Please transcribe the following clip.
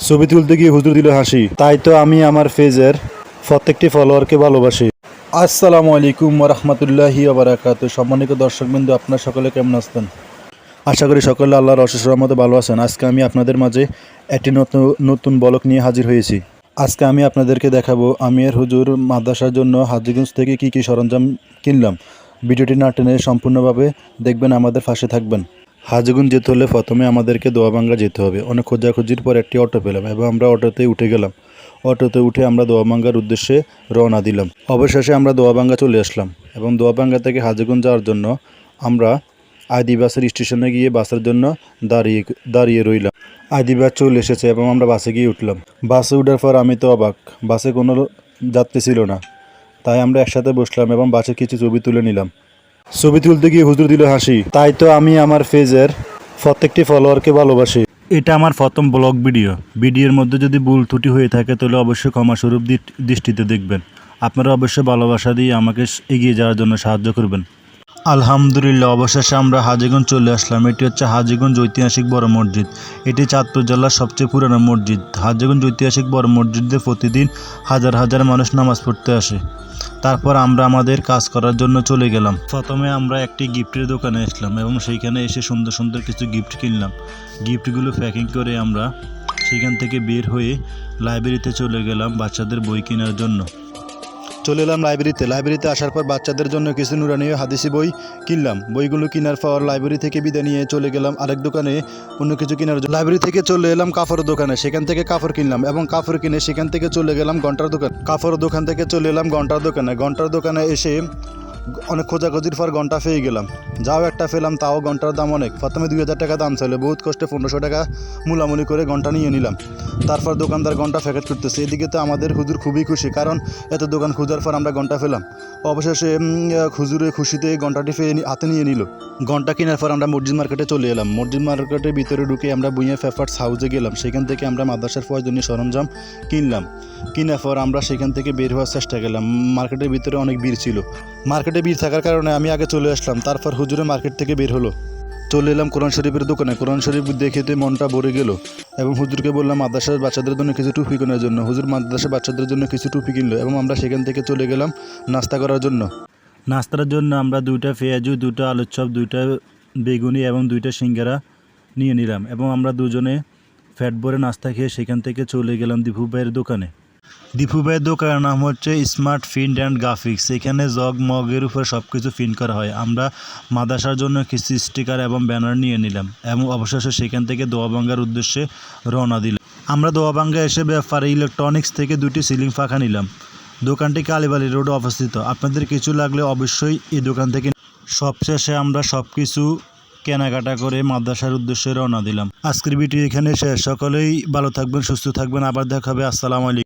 ছবি তুলতে গিয়ে হুজুর দিল হাসি। তাই তো আমি আমার পেজের প্রত্যেকটি ফলোয়ারকে ভালোবাসি। আসসালামু আলাইকুম ওয়া রাহমাতুল্লাহি ওয়া বারাকাতুহু। সম্মানিত দর্শকবৃন্দ, আপনারা সকলে কেমন আছেন? আশা করি সকলে আল্লাহর অশেষ রহমতে ভালো আছেন। আজকে আমি আপনাদের মাঝে একটি নতুন ব্লগ নিয়ে হাজির হয়েছি। আজকে আমি আপনাদেরকে দেখাবো আমি আর হুজুর মাদ্রাসার জন্য হাজীগঞ্জ থেকে কি সরঞ্জাম কিনলাম। ভিডিওটি না টেনে সম্পূর্ণভাবে দেখবেন, আমাদের পাশে থাকবেন। হাজীগঞ্জ যেতে হলে প্রথমে আমাদেরকে দোয়াবাঙ্গা যেতে হবে। অনেক খোঁজাখুঁজির পর একটি অটো পেলাম এবং আমরা অটোতে উঠে গেলাম। অটোতে উঠে আমরা দোয়াবাঙ্গার উদ্দেশ্যে রওনা দিলাম। অবশেষে আমরা দোয়াবাঙ্গা চলে আসলাম এবং দোয়াবাঙ্গা থেকে হাজীগঞ্জ যাওয়ার জন্য আমরা আইডি বাসের স্টেশনে গিয়ে বাসের জন্য দাঁড়িয়ে রইলাম। আইডি বাস চলে এসেছে এবং আমরা বাসে গিয়ে উঠলাম। বাসে উঠার পর আমি তো অবাক, বাসে কোনো যাত্রী ছিল না। তাই আমরা একসাথে বসলাম এবং বাসে কিছু ছবি তুলে নিলাম। ছবি তুলতে গিয়ে হুজুর দিল হাসি। তাই তো আমি আমার পেজের প্রত্যেকটি ফলোয়ারকে ভালোবাসি। এটা আমার প্রথম ব্লগ ভিডিওর মধ্যে যদি ভুল ত্রুটি হয়ে থাকে তাহলে অবশ্যই ক্ষমাস্বরূপ দৃষ্টিতে দেখবেন। আপনারা অবশ্যই ভালোবাসা দিয়ে আমাকে এগিয়ে যাওয়ার জন্য সাহায্য করবেন। আলহামদুলিল্লাহ, অবশেষে আমরা হাজীগঞ্জ চলে আসলাম। এটি হচ্ছে হাজীগঞ্জ ঐতিহাসিক বড় মসজিদ। এটি চাঁদপুর জেলার সবচেয়ে পুরানো মসজিদ। হাজীগঞ্জ ঐতিহাসিক বড় মসজিদে প্রতিদিন হাজার হাজার মানুষ নামাজ পড়তে আসে। তারপর আমরা আমাদের কাজ করার জন্য চলে গেলাম। প্রথমে আমরা একটি গিফটের দোকানে আসলাম এবং সেইখানে এসে সুন্দর সুন্দর কিছু গিফট কিনলাম। গিফটগুলো প্যাকিং করে আমরা সেখান থেকে বের হয়ে লাইব্রেরিতে চলে গেলাম বাচ্চাদের বই কেনার জন্য। চলে এলাম লাইব্রেরিতে আসার পর বাচ্চাদের জন্য কিছু নুরানি হাদিসি বই কিনলাম। বইগুলো কেনার পর লাইব্রেরি থেকে বিদায় নিয়ে চলে গেলাম আরেক দোকানে অন্য কিছু কেনার জন্য। লাইব্রেরি থেকে চলে এলাম কাপড়ের দোকানে, সেখান থেকে কাপড় কিনলাম এবং কাপড় কিনে সেখান থেকে চলে গেলাম ঘন্টার দোকান। কাপড়ের দোকান থেকে চলে এলাম ঘন্টার দোকানে এসে অনেক খোঁজাখুঁজির পর ঘন্টা পেয়ে গেলাম। যাও একটা পেলাম, তাও ঘন্টার দাম অনেক। প্রথমে 2000 টাকা দাম ছিল, বহুত কষ্টে 1500 টাকা মূলামূলি করে ঘন্টা নিয়ে নিলাম। তারপর দোকানদার ঘন্টা প্যাকেট করতেছে। এদিকে তো আমাদের হুজুর খুবই খুশি, কারণ এত দোকান খোঁজার পর আমরা ঘন্টা পেলাম। অবশেষে হুজুরের খুশিতে ঘন্টাটি হাতে নিয়ে নিল। ঘন্টা কেনার পর আমরা মসজিদ মার্কেটে চলে এলাম। মসজিদ মার্কেটের ভিতরে ঢুকে আমরা বুইয়া ফেফার্স হাউসে গেলাম। সেখান থেকে আমরা মাদ্রাসার প্রয়োজনীয় সরঞ্জাম কিনলাম। কেনার পর আমরা সেখান থেকে বের হওয়ার চেষ্টা করলাম। মার্কেটের ভিতরে অনেক ভিড় ছিল। মার্কেটে ভিড় থাকার কারণে আমি আগে চলে আসলাম। তারপর হুজুরে মার্কেট থেকে বের হলো। চলে এলাম কোরআন শরীফের দোকানে। কোরআন শরীফ দেখেতে মনটা ভরে গেল এবং হুজুরকে বললাম মাদ্রাসার বাচ্চাদের জন্য কিছু টুপি কেনার জন্য। হুজুর মাদ্রাসার বাচ্চাদের জন্য কিছু টুপি কিনলো এবং আমরা সেখান থেকে চলে গেলাম নাস্তা করার জন্য। নাস্তার জন্য আমরা 2টা পেঁয়াজু, 2টা আলুর চপ, 2টা বেগুনি এবং 2টা সিঙ্গারা নিয়ে নিলাম এবং আমরা দুজনে ফ্যাট ভরে নাস্তা খেয়ে সেখান থেকে চলে গেলাম দীপু ভাইয়ের দোকানে। দীপু ভাইয়ের দোকানের নাম হচ্ছে স্মার্ট প্রিন্ট অ্যান্ড গ্রাফিক্স। এখানে জগ মগের উপরে সব কিছু প্রিন্ট করা হয়। আমরা মাদ্রাসার জন্য কিছু স্টিকার এবং ব্যানার নিয়ে নিলাম এবং অবশেষে সেখান থেকে দোয়াবাঙ্গার উদ্দেশ্যে রওনা দিলাম। আমরা দোয়াবাঙ্গা এসে ব্যাপারে ইলেকট্রনিক্স থেকে 2টি সিলিং পাখা নিলাম। দোকানটি কালীবাড়ি রোডে অবস্থিত। আপনাদের কিছু লাগলে অবশ্যই এই দোকান থেকে। সবশেষে আমরা সব কিছু কেনাকাটা করে মাদ্রাসার উদ্দেশ্যে রওনা দিলাম। আজকের ভিডিও এখানে শেষ। সকলেই ভালো থাকবেন, সুস্থ থাকবেন। আবার দেখা হবে। আসসালামু আলাইকুম।